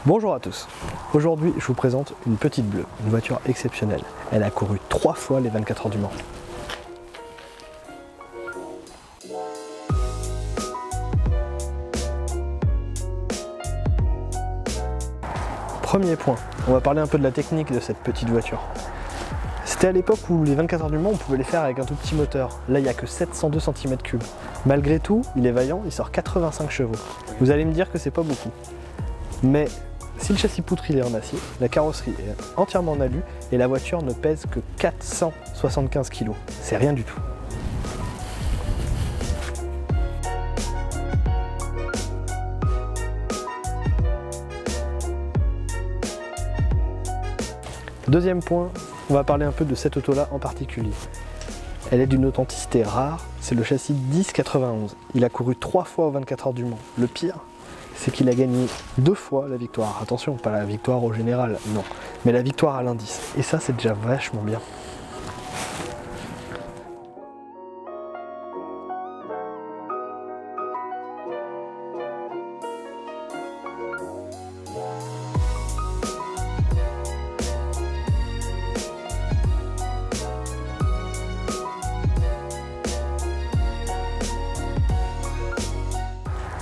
Bonjour à tous, aujourd'hui je vous présente une petite bleue, une voiture exceptionnelle. Elle a couru 3 fois les 24 heures du Mans. Premier point, on va parler un peu de la technique de cette petite voiture. C'était à l'époque où les 24 heures du Mans on pouvait les faire avec un tout petit moteur. Là il n'y a que 702 cm3. Malgré tout, il est vaillant, il sort 85 chevaux. Vous allez me dire que c'est pas beaucoup. Mais si le châssis poutre il est en acier, la carrosserie est entièrement en alu et la voiture ne pèse que 475 kg. C'est rien du tout. Deuxième point, on va parler un peu de cette auto-là en particulier. Elle est d'une authenticité rare, c'est le châssis 1091. Il a couru 3 fois aux 24 heures du Mans. Le pire, c'est qu'il a gagné 2 fois la victoire. Attention, pas la victoire au général, non, mais la victoire à l'indice. Et ça, c'est déjà vachement bien.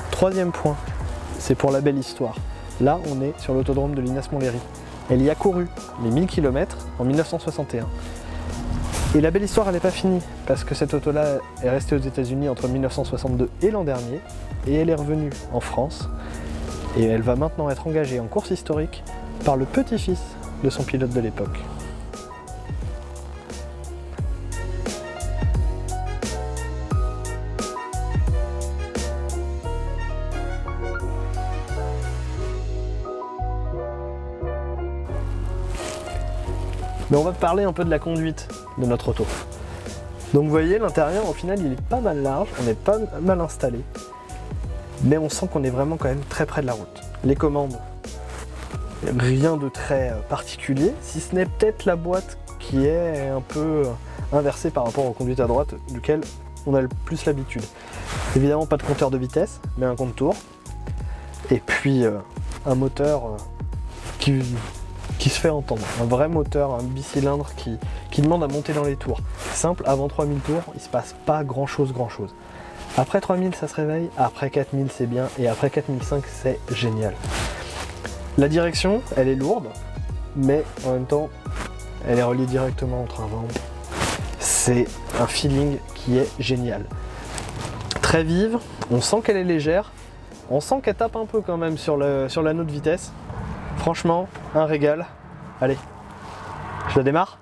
Troisième point, c'est pour la belle histoire. Là, on est sur l'autodrome de Linas-Montlhéry. Elle y a couru les 1000 km en 1961. Et la belle histoire, elle n'est pas finie, parce que cette auto-là est restée aux États-Unis entre 1962 et l'an dernier, et elle est revenue en France, et elle va maintenant être engagée en course historique par le petit-fils de son pilote de l'époque. Mais on va parler un peu de la conduite de notre auto. Donc vous voyez, l'intérieur au final il est pas mal large, on est pas mal installé, mais on sent qu'on est vraiment quand même très près de la route. Les commandes, rien de très particulier, si ce n'est peut-être la boîte qui est un peu inversée par rapport aux conduites à droite, duquel on a le plus l'habitude. Évidemment pas de compteur de vitesse, mais un compte-tours, et puis un moteur qui se fait entendre, un vrai moteur, un bicylindre qui demande à monter dans les tours. Simple, avant 3000 tours, il se passe pas grand chose. Après 3000 ça se réveille, après 4000 c'est bien, et après 4005 c'est génial. La direction, elle est lourde, mais en même temps, elle est reliée directement au train avant. C'est un feeling qui est génial. Très vive, on sent qu'elle est légère, on sent qu'elle tape un peu quand même sur l'anneau de vitesse. Franchement, un régal. Allez, je la démarre.